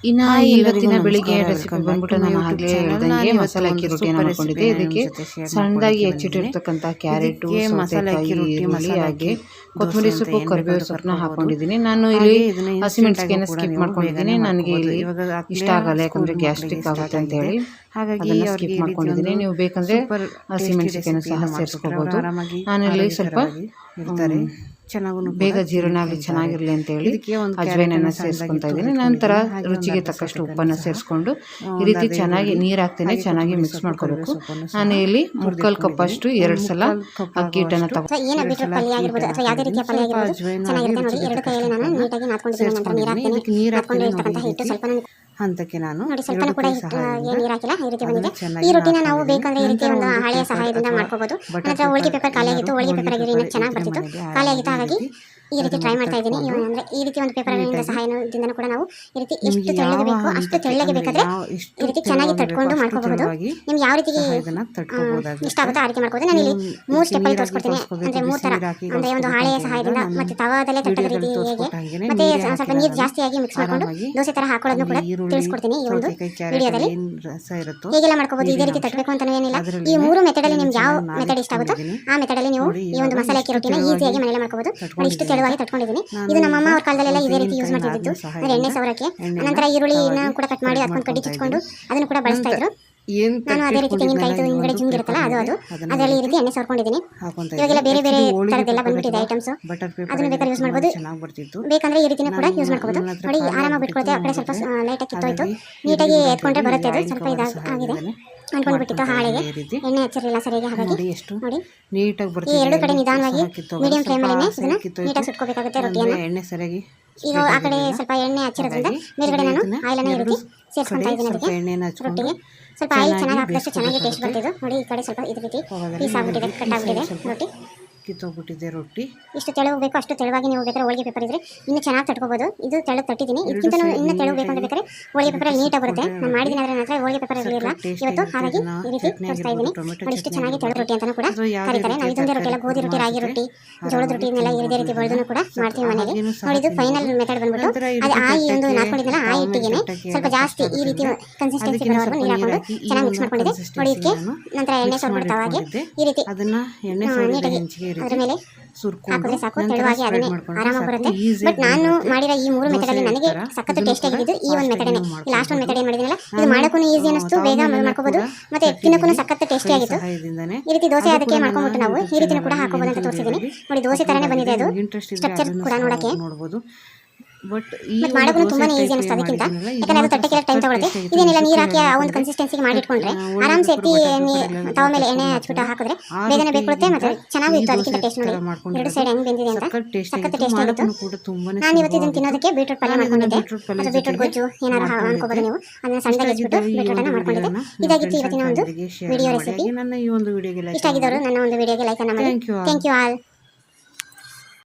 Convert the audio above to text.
ಇನ್ನು ಇವತ್ತಿನ ಬೆಳಿಗ್ಗೆ ರೆಸಿಪಿ ಬಂದ್ಬಿಟ್ಟು ನಾನು ಆಗಲೇ ಹೇಳ್ದಂಗೆ ಮಸಾಲೆ ಅಕ್ಕಿ ರೊಟ್ಟಿಯನ್ನು ಮಾಡ್ಕೊಂಡಿದ್ದೆ. ಇದಕ್ಕೆ ಸಣ್ಣದಾಗಿ ಹೆಚ್ಚಿಟ್ಟಿರ್ತಕ್ಕಂಥ ಕ್ಯಾರೆಟು, ಸೌತೆಕಾಯಿ, ಈರುಳ್ಳಿ ಹಾಗೆ ಕೊತ್ತಂಬರಿ ಸೊಪ್ಪು, ಕರಿಬೇವು ಸೊಪ್ಪನ್ನ ಹಾಕೊಂಡಿದ್ದೀನಿ. ನಾನು ಇಲ್ಲಿ ಹಸಿಮೆಣಸಿಗೆಯನ್ನು ಸ್ಕಿಪ್ ಮಾಡ್ಕೊಂಡಿದ್ದೀನಿ. ನನಗೆ ಇಲ್ಲಿ ಇಷ್ಟ ಆಗಲ್ಲ, ಯಾಕಂದರೆ ಗ್ಯಾಸ್ಟ್ರಿಕ್ ಆಗುತ್ತೆ ಅಂತ ಹೇಳಿ ಅದನ್ನು ಸ್ಕಿಪ್ ಮಾಡ್ಕೊಂಡಿದ್ದೀನಿ. ನೀವು ಬೇಕಂದರೆ ಹಸಿಮೆಣಸಿಗೆಯನ್ನು ಸಹ ಸೇರಿಸ್ಕೋಬೋದು. ನಾನಿಲ್ಲಿ ಸ್ವಲ್ಪ ಬೇಗ ಜೀರ್ಣ ಆಗಲಿ ಚೆನ್ನಾಗಿರಲಿ ಅಂತೇಳಿ ಅಜ್ವೈನನ್ನು ಸೇರಿಸ್ಕೊತಾ ಇದ್ದೀನಿ. ನಂತರ ರುಚಿಗೆ ತಕ್ಕಷ್ಟು ಉಪ್ಪನ್ನು ಸೇರಿಸ್ಕೊಂಡು ಈ ರೀತಿ ಚೆನ್ನಾಗಿ ನೀರು ಹಾಕ್ತೇನೆ, ಚೆನ್ನಾಗಿ ಮಿಕ್ಸ್ ಮಾಡ್ಕೋಬೇಕು. ನಾನು ಇಲ್ಲಿ 3/4 ಕಪ್ಪಷ್ಟು 2 ಸಲ ಅಕ್ಕಿ ಹಿಟ್ಟನ್ನು ಹಂತಕ್ಕೆ ನಾನು ಸ್ವಲ್ಪ ಕೂಡ ನೀರು ಹಾಕಿಲ್ಲ. ಈ ರೀತಿ ಬಂದಿದೆ. ಈ ರೊಟ್ಟಿನ ನಾವು ಬೇಕಂದ್ರೆ ಈ ರೀತಿ ಒಂದು ಹಾಳೆಯ ಸಹಾಯದಿಂದ ಮಾಡ್ಕೋಬಹುದು. ನಂತರ ಹೋಳಿಗೆ ಪೇಪರ್ ಖಾಲಿ ಆಗಿತ್ತು, ಹೋಳಿಗೆ ಪೇಪರ್ ಆಗಿರೋ ಇನ್ನೂ ಚೆನ್ನಾಗಿ ಬರ್ತಿತ್ತು, ಖಾಲಿ ಆಗಿತ್ತು. ಹಾಗಾಗಿ ಈ ರೀತಿ ಟ್ರೈ ಮಾಡ್ತಾ ಇದ್ದೀನಿ. ಅಂದರೆ ಈ ರೀತಿ ಒಂದು ಪೇಪರ್ ಸಹಾಯದಿಂದ ಕೂಡ ನಾವು ಈ ರೀತಿ ಎಷ್ಟು ತೆಳ್ಳಗೆ ಬೇಕು ಅಷ್ಟು ತೆಳ್ಳಗೆ ಬೇಕಾದ್ರೆ ಈ ರೀತಿ ಚೆನ್ನಾಗಿ ತಟ್ಕೊಂಡು ಮಾಡ್ಕೋಬಹುದು. ನಿಮ್ಗೆ ಯಾವ ರೀತಿ ಇಷ್ಟ ಆಗುತ್ತೋ ಆ ರೀತಿ ಮಾಡ್ಕೋಬಹುದು. ನಾನು ಇಲ್ಲಿ 3 ಸ್ಟೆಪ್ಪಲ್ಲಿ ತೋರಿಸ್ಕೊಡ್ತೀನಿ. ಅಂದರೆ 3 ಥರ, ಅಂದರೆ ಒಂದು ಹಾಳೆಯ ಸಹಾಯದಿಂದ ಮತ್ತೆ ತವಾದಲ್ಲೇ ತಟ್ಟದ ರೀತಿ ಹೇಗೆ, ಮತ್ತೆ ಸ್ವಲ್ಪ ನೀರು ಜಾಸ್ತಿಯಾಗಿ ಮಿಕ್ಸ್ ಮಾಡ್ಕೊಂಡು ದೋಸೆ ಥರ ಹಾಕೊಳ್ಳೋದನ್ನು ಕೂಡ ತಿಳಿಸ್ಕೊಡ್ತೀನಿ ಈ ಒಂದು ವಿಡಿಯೋದಲ್ಲಿ. ಹೇಗೆಲ್ಲ ಮಾಡ್ಕೋಬಹುದು, ಇದೇ ರೀತಿ ತಟ್ಟಬೇಕು ಅಂತ ಏನಿಲ್ಲ. ಈ 3 ಮೆಥಡಲ್ಲಿ ನಿಮ್ಗೆ ಯಾವ ಮೆಥಡ್ ಇಷ್ಟ ಆಗುತ್ತೋ ಆ ಮೆಥಡಲ್ಲಿ ನೀವು ಈ ಒಂದು ಮಸಾಲೆ ಅಕ್ಕಿ ರೊಟ್ಟಿನ ಈಸಿಯಾಗಿ ಮನೆಯಲ್ಲೇ ಮಾಡ್ಕೋಬಹುದು. ನೋಡಿ, ಇಷ್ಟು ತೆಳುವಾಗಿ ತಟ್ಕೊಂಡಿದ್ದೀನಿ. ಇದು ನಮ್ಮ ಅಮ್ಮ ಅವ್ರ ಕಾಲದಲ್ಲೆಲ್ಲ ಇದೇ ರೀತಿ ಯೂಸ್ ಮಾಡ್ತಿದ್ದು. ಅಂದರೆ ಎಣ್ಣೆ ಸವರಕ್ಕೆ ನಂತರ ಈರುಳ್ಳಿನ ಕೂಡ ಕಟ್ ಮಾಡಿ ಅದಕ್ಕೊಂದು ಕಡ್ಡಿ ಚುಚ್ಕೊಂಡು ಅದನ್ನು ಕೂಡ ಬಳಸ್ತಾ ಇದ್ರು. ನಾನು ಅದೇ ರೀತಿ ತೆಂಗಿನಕಾಯಿದು ಹಿಂಗಡೆ ಜಿಂಗ್ ಇರುತ್ತಲ್ಲ ಅದರಲ್ಲಿ ಈ ರೀತಿ ಎಣ್ಣೆ ಸವರ್ಕೊಂಡಿದ್ದೀನಿ. ಇವಾಗೆಲ್ಲ ಬೇರೆ ಬೇರೆ ಥರದ್ದೆಲ್ಲ ಬಂದ್ಬಿಟ್ಟಿದೆ ಐಟಮ್ಸ್, ಅದನ್ನು ಬೇಕಾದ್ರೆ ಯೂಸ್ ಮಾಡ್ಬೋದು. ಬೇಕಂದ್ರೆ ಈ ರೀತಿನೂ ಕೂಡ ಯೂಸ್ ಮಾಡ್ಕೋಬಹುದು. ನೋಡಿ, ಆರಾಮಾಗಿ ಬಿಟ್ಕೊಳುತ್ತೆ. ಆ ಕಡೆ ಸ್ವಲ್ಪ ಲೈಟಾಗಿ ಕಿತ್ತೋಯ್ತು, ನೀಟಾಗಿ ಎತ್ಕೊಂಡ್ರೆ ಬರುತ್ತೆ. ಅದು ಸ್ವಲ್ಪ ಇದಾಗಿದೆ, ಅಂದ್ಕೊಂಡ್ಬಿಟ್ಟಿತ್ತು ಹಾಳೆಗೆ, ಎಣ್ಣೆ ಹಚ್ಚಿರಲಿಲ್ಲ ಸರಿಯಾಗಿ. ಹಾಗಾಗಿ ನೋಡಿ ಈ 2 ಕಡೆ ನಿಧಾನವಾಗಿ ಮೀಡಿಯಂ ಫ್ಲೇಮಲ್ಲಿ ಇದನ್ನ ನೀಟಾಗಿ ಸುಟ್ಕೋಬೇಕಾಗುತ್ತೆ ರೊಟ್ಟಿಯನ್ನು. ಈಗ ಆ ಕಡೆ ಸ್ವಲ್ಪ ಎಣ್ಣೆ ಹಚ್ಚಿರೋದ್ರಿಂದ ಮೇಲ್ಗಡೆ ನಾನು ಆಯಿಲನ್ನು ಈ ರೀತಿ ಸೇರಿಸ್ಕೊತಾ ಇದ್ದೀನಿ. ಅದಕ್ಕೆ ರೊಟ್ಟಿಗೆ ಸ್ವಲ್ಪ ಆಯಿಲ್ ಚೆನ್ನಾಗಿ ಹಾಕಿದಷ್ಟು ಚೆನ್ನಾಗಿ ಟೇಸ್ಟ್ ಬರ್ತಿದ್ದು. ನೋಡಿ, ಈ ಕಡೆ ಸ್ವಲ್ಪ ಇದ್ರ ರೀತಿ ಪೀಸ್ ಆಗ್ಬಿಟ್ಟಿದೆ, ಕಟ್ ಆಗ್ಬಿಟ್ಟಿದೆ ರೊಟ್ಟಿ, ಕಿತ್ತೋಗ್ಬಿಟ್ಟಿದೆ ರೊಟ್ಟಿ. ಇಷ್ಟು ತೆಳು ಬೇಕು ಅಷ್ಟು ತೆಳುವಾಗಿ ನೀವು ಬೇಕಾದ್ರೆ ಹೋಳಿಗೆ ಪೇಪರ್ ಇದ್ರೆ ಇನ್ನೂ ಚೆನ್ನಾಗಿ ತಟ್ಕೋಬಹುದು. ಇದು ತೆಳು ತಟ್ಟಿದ್ದೀನಿ. ಇದಕ್ಕಿಂತ ಇನ್ನೂ ತೆಳು ಬೇಕು ಅಂತ ಬೇಕಾದ್ರೆ ಹೋಳಿಗೆ ಪೇಪರಲ್ಲಿ ನೀಟಾಗಿ ಬರುತ್ತೆ. ನಾನು ಮಾಡಿದ್ದೀನಿ, ಆದರೆ ನಂತರ ಹೋಳಿಗೆ ಪೇಪರ್ ಇರಲಿಲ್ಲ ಇವತ್ತು, ಹಾಗಾಗಿ ಈ ರೀತಿ ತೋರಿಸ್ತಾ ಇದ್ದೀನಿ. ನೋಡಿ, ಇಷ್ಟು ಚೆನ್ನಾಗಿ ತೆಳು ರೊಟ್ಟಿ ಅಂತಾನು ಕೂಡ ಕರೀತಾರೆ. ನಾವು ಇದೊಂದೇ ರೊಟ್ಟಿ ಎಲ್ಲ ಗೋಧಿ ರೊಟ್ಟಿ, ರಾಗಿ ರೊಟ್ಟಿ, ಜೋಳದ ರೊಟ್ಟಿ ಇದನ್ನೆಲ್ಲ ಇದೇ ರೀತಿ ಬಳ್ದೂ ಕೂಡ ಮಾಡ್ತೀವಿ ಮನೆಯಲ್ಲಿ. ನೋಡಿ, ಇದು ಫೈನಲ್ ಮೆಥಡ್ ಬಂದ್ಬಿಟ್ಟು ಅದು ಈ ಒಂದು ನಾಲ್ಕೊಂಡಿದ್ದೆಲ್ಲ ಆ ಹಿಟ್ಟಿಗೆ ಸ್ವಲ್ಪ ಜಾಸ್ತಿ ಈ ರೀತಿ ಕನ್ಸಿಸ್ಟೆನ್ಸಿ ಬರೋವರೆಗೂ ನೀರು ಹಾಕೊಂಡು ಚೆನ್ನಾಗಿ ಮಿಕ್ಸ್ ಮಾಡ್ಕೊಂಡಿದೆ. ನೋಡಿ, ಇದಕ್ಕೆ ನಂತರ ಎಣ್ಣೆ ಸೋರ್ಬಿಡ್ತಾವ ಹಾಗೆ ಈ ರೀತಿ ನೀಟಾಗಿ ಅದ್ರ ಮೇಲೆ ಹಾಕಿದ್ರೆ ಸಾಕು, ತೆಳುವಾಗಿ ಅದನ್ನೇ ಆರಾಮಾಗಿ ಬರುತ್ತೆ. ಬಟ್ ನಾನು ಮಾಡಿರೋ ಈ 3 ಮೆಥಡಲ್ಲಿ ನನಗೆ ಸಖತ್ತು ಟೇಸ್ಟ್ ಆಗಿದ್ದು ಈ ಒಂದು ಮೆಥಡನೇ. ಲಾಸ್ಟ್ ಒಂದು ಮೆಥಡ್ ಏನು ಮಾಡಿದ್ದೀನಲ್ಲ, ಇದು ಮಾಡೋಕ್ಕೂ ಈಸಿ ಅನ್ನಿಸ್ತು, ಬೇಗ ಮಾಡ್ಕೋಬಹುದು, ಮತ್ತೆ ತಿನ್ನೋಕ್ಕೂ ಸಖತ್ತು ಟೇಸ್ಟಿ ಆಗಿತ್ತು. ಈ ರೀತಿ ದೋಸೆ ಅದಕ್ಕೆ ಮಾಡ್ಕೊಂಡ್ಬಿಟ್ಟು ನಾವು ಈ ರೀತಿನೂ ಕೂಡ ಹಾಕೋಬಹುದು ಅಂತ ತೋರಿಸಿದ್ದೀನಿ. ನೋಡಿ, ದೋಸೆ ಥರನೇ ಬಂದಿದೆ ಅದು ಸ್ಟ್ರಕ್ಚರ್ ಕೂಡ ನೋಡೋಕ್ಕೆ. ಬಟ್ ಮಾಡೋಕ್ಕೂ ತುಂಬಾ ಈಸಿ ಅನಿಸ್ತು ಅದಕ್ಕಿಂತ, ಯಾಕಂದ್ರೆ ಅದು ತಟ್ಟೆಗೆ ಟೈಮ್ ತಗೊಳುತ್ತೆ. ಇದೇನೆಲ್ಲ ನೀರು ಹಾಕಿ ಆ ಒಂದು ಕನ್ಸಿಸ್ಟೆನ್ಸಿಗೆ ಮಾಡಿಟ್ಕೊಂಡ್ರೆ ಆರಾಮ್ಸೆ ಎತ್ತಿ ತವ ಮೇಲೆ ಎಣ್ಣೆ ಹಚ್ಬಿಟ್ಟು ಹಾಕಿದ್ರೆ ಬೇಗನೆ ಬೇಕುತ್ತೆ. ಮತ್ತೆ ಚೆನ್ನಾಗಿತ್ತು ಅದಕ್ಕಿಂತ ಟೇಸ್ಟ್. ನೋಡಿ, 2 ಸೈಡ್ ಹೆಂಗ್ ಬೆಂದಿದೆ ಅಂತ ಸಖತ್ ಟೇಸ್ಟ್ ಆಗಿತ್ತು. ನಾನು ಇವತ್ತು ಇದನ್ನು ತಿನ್ನೋದಕ್ಕೆ ಬೀಟ್ರೂಟ್ ಪಲ್ಯ ಮಾಡ್ಕೊಂಡಿದ್ದೆ, ಅಥವಾ ಬೀಟ್ರೂಟ್ ಗೊಜ್ಜು ಏನಾರು ಅನ್ಕೋಬೋದು ನೀವು. ಅದನ್ನ ಸಣ್ಣದಾಗಿ ಹಚ್ಬಿಟ್ಟು ಬೀಟ್ರೂಟ್ ಅನ್ನ ಮಾಡ್ಕೊಂಡಿದ್ದೆ. ಇದಾಗಿತ್ತು ಇವತ್ತಿನ ಒಂದು ವಿಡಿಯೋ ರೆಸಿಪಿ. ಇಷ್ಟ ಆಗಿದ್ದವರು ನನ್ನ ಒಂದು ವಿಡಿಯೋಗೆ ಲೈಕ್ ಅನ್ನ ಮಾಡಿ. Thank you all.